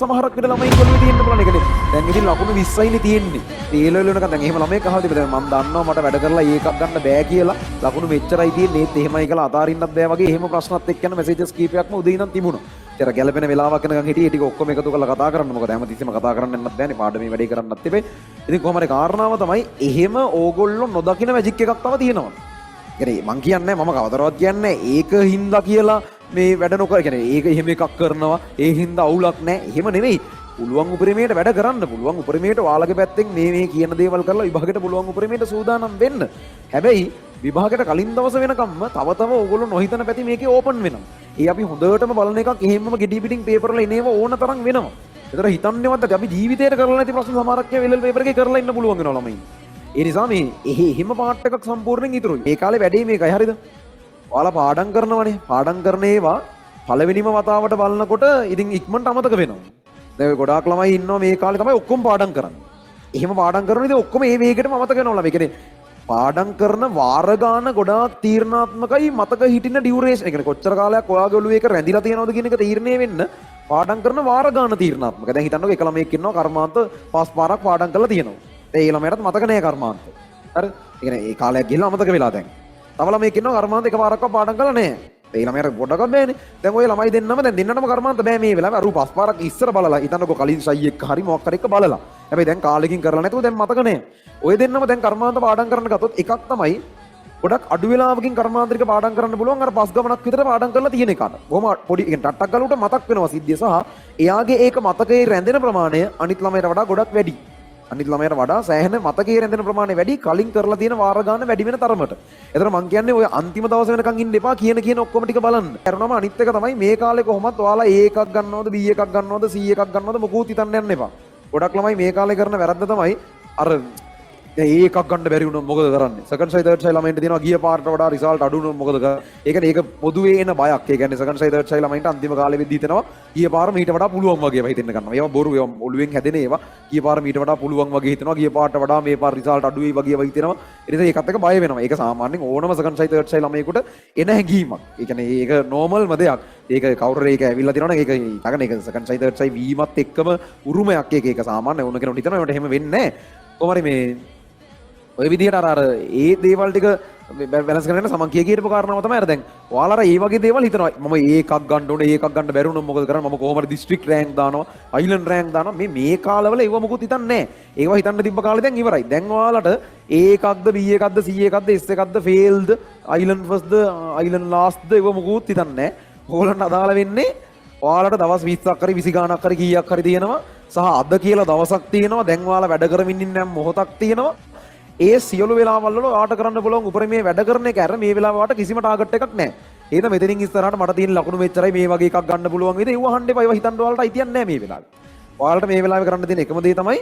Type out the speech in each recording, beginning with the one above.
සමහරක් විතර ළමයි කොළුවේ තියෙන්න පුළුවන්. ඒකනේ දැන් ඉතින් ලකුණු 20යිනේ තියෙන්නේ. ඒ ලෙවල් වෙනකන් දැන් එහෙම ළමයි කහවද බෑ. මම දන්නවා මට වැඩ කරලා ඒකක් ගන්න බෑ කියලා. ලකුණු මෙච්චරයි තියෙන්නේ. ඒත් එහෙමයි කියලා අතාරින්නත් බෑ වගේ එහෙම ප්‍රශ්නත් එක්ක යන මැසේජස් කීපයක්ම උදේ ඉඳන් තිබුණා. ඒතර ගැළපෙන වෙලාවක් වෙනකන් හිටියේ ටික ඔක්කොම එකතු කරලා කතා කරන්න. මොකද හැමතිස්සෙම කතා කරන්න යන්නත් බෑනේ. පාඩමේ වැඩේ කරන්නත් තිබේ. ඉතින් කොහොම හරි කාරණාව තමයි එහෙම ඕගොල්ලෝ නොදකින මැජික් එකක් තව තියෙනවා. කියන්නේ මං කියන්නේ මම කවදාවත් කියන්නේ ඒක හින්දා කියලා මේ වැඩ නොකර කියන්නේ ඒක එහෙම එකක් කරනවා ඒ හින්දා අවුලක් නැහැ. එහෙම නෙවෙයි. පුළුවන් උපරිමයට වැඩ කරන්න පුළුවන් උපරිමයට ඔයාලගේ පැත්තෙන් මේ කියන දේවල් කරලා විභාගයට පුළුවන් උපරිමයට සූදානම් වෙන්න. හැබැයි විභාගයට කලින් දවස වෙනකම්ම තව ඕගොල්ලෝ නොහිතන පැති මේකේ ඕපන් වෙනවා. ඒ අපි හොඳටම බලන එකක් එහෙමම ගෙඩි පිටින් පේපර් වල එනේව ඕන තරම් වෙනවා. ඒතර හිතන්නේවත් අපි ජීවිතේට කරලා නැති ප්‍රශ්න සමහරක් වෙලෙල් පේපර් එකේ කරලා ඉන්න පුළුවන් වෙනවා ළමයින්. ඒ නිසා මේ එහෙම පාර්ට් එකක් සම්පූර්ණයෙන් ඉතුරුයි. ඒ කාලේ වැඩේ මේකයි හරිද? ඔයාලා පාඩම් කරනවනේ. පාඩම් කරන ඒවා පළවෙනිම වතාවට බලනකොට ඉතින් ඉක්මනට අමතක වෙනවා. දැන් ගොඩාක් ළමයි ඉන්නවා මේ කාලේ තමයි ඔක්කොම පාඩම් කරන්නේ. එහෙම පාඩම් කරන ඉතින් ඔක්කොම මේ වේගෙටම අමතක වෙනවා. මේ කියන්නේ පාඩම් කරන වාර ගාන ගොඩාක් තීරණාත්මකයි මතක හිටින ඩියුරේෂන්. ඒ කියන්නේ කොච්චර කාලයක් ඔයාගේ ඔළුවේ එක රැඳිලා තියෙනවද කියන එක තීරණය වෙන්න පාඩම් කරන වාර ගාන තීරණාත්මක. දැන් හිතන්නකෝ එක ළමයෙක් ඉන්නවා කර්මාන්ත 5 පාරක් පාඩම් කරලා තියෙනවා. ඒ ළමයාට මතක නෑ කර්මාන්ත. හරි? ඒ කියන්නේ ඒ කාලයක් ගිහලා අමතක වෙලා දැන්. තව ළමයෙක් ඉන්නවා කර්මාන්ත එකපාරක්වත් පාඩම් කරලා නෑ. ඒ ළමයාට පොඩ්ඩක්වත් බෑනේ. දැන් ඔය ළමයි දෙන්නම දැන් දෙන්නටම කර්මාන්ත බෑ මේ වෙලාවේ. අර 5 පාරක් ඉස්සර බලලා හිතන්නකෝ කලින් සයි එක්ක හරි මොකක් හරි එක බලලා. හැබැයි දැන් කාලෙකින් කරලා නැතුව දැන් මතක නෑ. ඔය දෙන්නම දැන් කර්මාන්ත පාඩම් කරන්න ගත්තොත් එකක් තමයි ගොඩක් අඩු වෙලාවකින් කර්මාන්තරික පාඩම් කරන්න පුළුවන් අර පස් ගමනක් විතර පාඩම් කරලා තියෙන එකට. බොහොම පොඩි ටට්ටක් ගලුට මතක් වෙනවා සිද්ධිය සහ එයාගේ ඒක මතකයේ රැඳෙන ප්‍රමාණය අනිත් ළමයට වඩා ගොඩක් වැඩි. අනිත් ළමයට වඩා සෑහෙන මතකයේ රැඳෙන ප්‍රමාණය වැඩි කලින් කරලා තියෙන වාර ගන්න වැඩි වෙන තරමට. ඒතර මං කියන්නේ ඔය අන්තිම දවස් වෙනකන් ඉන්න එපා කියන ඔක්කොම ටික බලන්න. කරනම අනිත් එක තමයි මේ කාලේ කොහොමත් ඔයාලා A එකක් ගන්නවද B එකක් ගන්නවද C එකක් ගන්නවද මොකුත් හිතන්න යන්න එපා. ගොඩක් ළමයි මේ කාලේ කරන වැරද්ද තමයි අර ඒකක් ගන්න බැරි වුණොත් මොකද කරන්නේ? සෙකන්ඩ් සයි තර්ඩ් සයි ළමයින්ට දෙනවා ගිය පාරට වඩා රිසල්ට් අඩු වුණොත් මොකද කරන්නේ? ඒ කියන්නේ ඒක පොදුවේ එන බයක්. ඒ කියන්නේ සෙකන්ඩ් සයි තර්ඩ් සයි ළමයින්ට අන්තිම කාලේ වෙද්දී හිතනවා ගිය පාර මීට වඩා පුළුවන් වගේ හිතෙන්න ගන්නවා. ඒවා බොරු ඒවා ඔළුවෙන් හැදෙන ඒවා. ගිය පාර මීට වඩා පුළුවන් වගේ හිතනවා. ගිය පාරට වඩා මේ පාර රිසල්ට් අඩු වෙයි වගේ හිතෙනවා. ඒ නිසා ඒකත් එක බය වෙනවා. ඒක සාමාන්‍යයෙන් ඕනම සෙකන්ඩ් සයි තර්ඩ් සයි ළමයෙකුට එන හැඟීමක්. ඒ කියන්නේ ඒක නෝමල්ම දෙයක්. ඒක කවුරු හරි ඒක ඇවිල්ලා තිනවනම් ඒක ඊටගෙන ඒක සෙකන්ඩ් සයි තර්ඩ් සයි වීමත් එක්කම උරුමයක්. ඒක සාමාන්‍ය ඕන කෙනෙකුට හිතනවා. ඒකට එහෙම වෙන්නේ නැහැ. කොහොමරි මේ ඔය විදිහට අර ඒ දේවල් ටික බැලන්ස් කරගෙන සමන් කියපු කාරණාව තමයි අර දැන් ඔයාලා අර ඒ වගේ දේවල් හිතනවා මම ඒකක් ගන්න ඕනේ ඒකක් ගන්න බැරි වුණොත් මොකද කරන්නේ මම කොහොම හරි දිස්ත්‍රික්ට් රෑන්ක් දානවා අයිලන්ඩ් රෑන්ක් දානවා මේ කාලවල ඒව මොකුත් හිතන්නේ නැහැ ඒව හිතන්න තිබ්බ කාලේ දැන් ඉවරයි දැන් ඔයාලට A එකක්ද B එකක්ද C එකක්ද S එකක්ද ෆේල්ද අයිලන්ඩ් ෆස්ට්ද අයිලන්ඩ් ලාස්ට්ද ඒව මොකුත් හිතන්නේ නැහැ ඕගොල්ලන්ට අදාළ වෙන්නේ ඔයාලට දවස් 20ක් හරි 20 ගාණක් හරි කීයක් හරි තියෙනවා සහ අද කියලා දවසක් තියෙනවා දැන් ඔයාලා වැඩ කරමින් ඉන්න මොහොතක් තියෙනවා ඒ සියලු වෙලාවල් වල ඔයාට කරන්න පුළුවන් උපරිමයේ වැඩ කරන එක ඇර මේ වෙලාව ඔයාට කිසිම ටාගට් එකක් නැහැ. ඒක මෙතනින් ඉස්සරහට මට තියෙන ලකුණු මෙච්චරයි මේ වගේ එකක් ගන්න පුළුවන් වේද? ඒව අහන්න එපා. ඒව හිතන්න ඔයාලට අයිතියක් නැහැ මේ වෙලාවේ. ඔයාලට මේ වෙලාවේ කරන්න තියෙන එකම දේ තමයි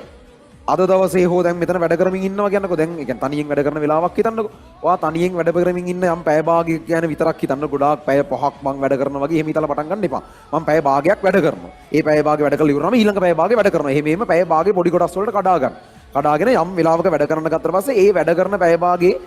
අද දවසේ හෝ දැන් මෙතන වැඩ කරමින් ඉන්නවා කියන්නකෝ. දැන් ඒ කියන්නේ තනියෙන් වැඩ කරන වෙලාවක් හිතන්නකෝ. ඔයා තනියෙන් වැඩ කරමින් ඉන්න යම් පැය භාගයක් කියන්නේ විතරක් හිතන්න ගොඩාක් පැය 5ක් මං වැඩ කරනවා වගේ එහෙම හිතලා පටන් ගන්න එපා. මං පැය භාගයක් වැඩ කරනවා. ඒ පැය භාගය වැඩ කරලා ඉවරනම ඊළඟ පැය භාගය වැඩ කරනවා. එහෙම පැය භාගය පොඩි කොටස් වලට කඩා ගන්න. කඩාගෙන යම් වෙලාවක වැඩ කරන්න ගත්තට පස්සේ ඒ වැඩ කරන පැය භාගයේ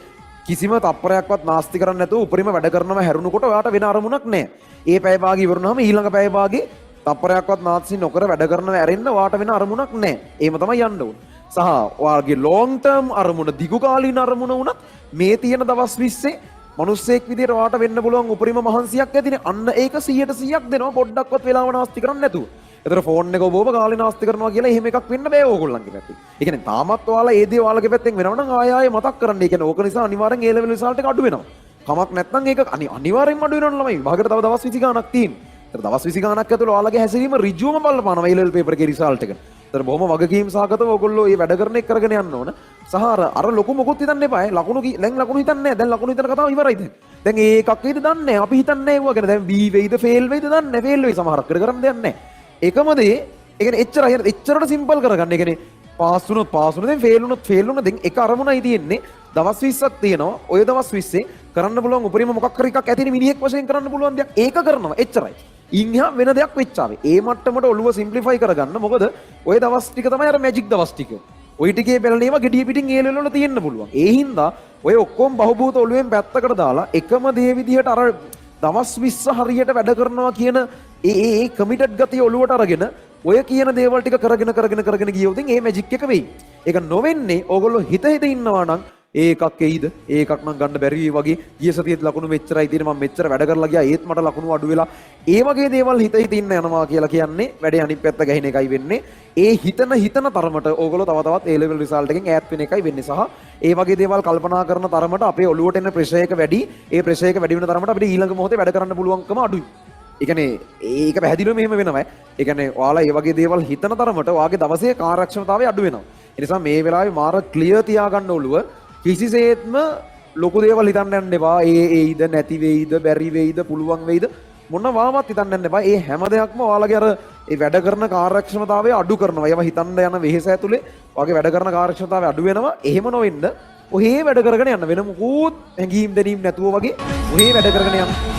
කිසිම තප්පරයක්වත් නාස්ති කරන්නේ නැතුව උපරිම වැඩ කරනව හැරුණකොට ඔයාට වෙන අරමුණක් නැහැ. ඒ පැය භාගය ඉවරනම ඊළඟ පැය භාගයේ තප්පරයක්වත් නාස්ති නොකර වැඩ කරනව ඇරෙන්න ඔයාට වෙන අරමුණක් නැහැ. ඒම තමයි යන්න ඕනේ. සහ ඔයාගේ ලොං ටර්ම් අරමුණ දිගුකාලීන අරමුණ වුණත් මේ තියෙන දවස් 20 මිනිස්සෙක් විදියට ඔයාට වෙන්න පුළුවන් උපරිම මහන්සියක් ඇතිනේ. අන්න ඒක 100%ක් දෙනවා පොඩ්ඩක්වත් වෙලාව නාස්ති කරන්නේ නැතුව. ඒතර ෆෝන් එක ඔබ කාලේ නාස්ති කරනවා කියලා එහෙම එකක් වෙන්න බෑ ඕගොල්ලන්ගේ පැත්තෙන්. ඒ කියන්නේ තාමත් ඔයාලා ඒ දේ ඔයාලගේ පැත්තෙන් වෙනවනම් ආයෙ මතක් කරන්න. ඒ කියන්නේ ඕක නිසා අනිවාර්යෙන් ඒ ලෙවල් රිසල්ට් එක අඩු වෙනවා. කමක් නැත්නම් ඒක අනිවාර්යෙන්ම අඩු වෙනවනේ ළමයි. භාගයට තව දවස් 20 ගාණක් තියෙනවා. ඒතර දවස් 20 ගාණක් ඇතුළේ ඔයාලගේ හැසිරීම ඍජුවම බලපානවා ඒ ලෙවල් පේපර් එකේ රිසල්ට් එක. ඒතර බොහොම වගකීම් සහගතව ඕගොල්ලෝ මේ වැඩ කරන එක කරගෙන යන්න ඕන. සහ අර ලොකු මොකුත් හිතන්න එපා. ලකුණු දැන් ලකුණු හිතන්නේ නැහැ. දැන් ලකුණු හිතන කතාව ඉවරයි දැන්. දැන් ඒකක් වේද දන්නේ නැහැ. අපි හිතන්නේ ඒව ගැන. දැන් B වෙයිද ෆේල් වෙයිද දන්නේ නැහැ. ෆේල් වෙයි සමහරක් කරන්න දෙයක් නැහැ. එකම දේ ඒ කියන්නේ එච්චරයි එච්චරට සිම්පල් කරගන්න. ඒ කියන්නේ පාස් වුණොත් දැන් ෆේල් වුණොත් දැන් එක අරමුණයි තියෙන්නේ. දවස් 20ක් තියෙනවා. ඔය දවස් 20 කරන්න පුළුවන් උපරිම මොකක් හරි එකක් ඇතිනේ මිනිහෙක් වශයෙන් කරන්න පුළුවන් දෙයක්. ඒක කරනවා. එච්චරයි. ඉන්හා වෙන දෙයක් වෙච්චාවේ. ඒ මට්ටමට ඔළුව සිම්ප්ලිෆයි කරගන්න. මොකද ඔය දවස් ටික තමයි අර මැජික් දවස් ටික. ඔය ටිකේ බැලනේම gediya පිටින් ඒ ලෙවල් වල තියෙන්න පුළුවන්. ඒ හින්දා ඔය ඔක්කොම බහුබූත ඔළුවෙන් පැත්තකට දාලා එකම දේ විදිහට අර දවස් 20 හරියට වැඩ කරනවා කියන ඒ කමිටඩ් ගතිය ඔළුවට අරගෙන ඔය කියන දේවල් ටික කරගෙන ගියොත් ඒ මැජික් එක වෙයි. ඒක නොවෙන්නේ ඕගොල්ලෝ හිත ඉන්නවා නම් ඒකක් එයිද ඒකක් නම් ගන්න බැරි වගේ ගිය සතියේත් ලකුණු මෙච්චරයි තියෙන මම මෙච්චර වැඩ කරලා ගියා ඒත් මට ලකුණු අඩු වෙලා ඒ වගේ දේවල් හිත ඉන්න යනවා කියලා කියන්නේ වැඩේ අනිත් පැත්ත ගහින එකයි වෙන්නේ. ඒ හිතන තරමට ඕගොල්ලෝ තව තවත් A level result එකෙන් ඈත් වෙන එකයි වෙන්නේ සහ ඒ වගේ දේවල් කල්පනා කරන තරමට අපේ ඔළුවට එන ප්‍රෙෂර් එක වැඩි. ඒ ප්‍රෙෂර් එක වැඩි වෙන තරමට අපිට ඊළඟ මොහොතේ වැඩ කරන්න පුළුවන්කම අඩුයි. ඒ කියන්නේ ඒක පැහැදිලිවම මෙහෙම වෙනවා. ඒ කියන්නේ ඔයාලා ඒ වගේ දේවල් හිතන තරමට ඔයාගේ දවසේ කාර්යක්ෂමතාවය අඩු වෙනවා. ඒ නිසා මේ වෙලාවේ මාර ක්ලියර් තියාගන්න ඔළුව කිසිසේත්ම ලොකු දේවල් හිතන්න යන්න එපා. ඒයිද නැති වෙයිද බැරි වෙයිද පුළුවන් වෙයිද මොනවාවත් හිතන්න යන්න එපා. ඒ හැම දෙයක්ම ඔයාලගේ අර ඒ වැඩ කරන කාර්යක්ෂමතාවය අඩු කරනවා. ඒවා හිතන්න යන වෙහෙස ඇතුලේ ඔයාගේ වැඩ කරන කාර්යක්ෂමතාවය අඩු වෙනවා. එහෙම නොවෙන්න ඔහේ වැඩ කරගෙන යන්න වෙන මොකුත් හැංගීම් දැනීම් නැතුව වගේ ඔහේ වැඩ කරගෙන යන්න.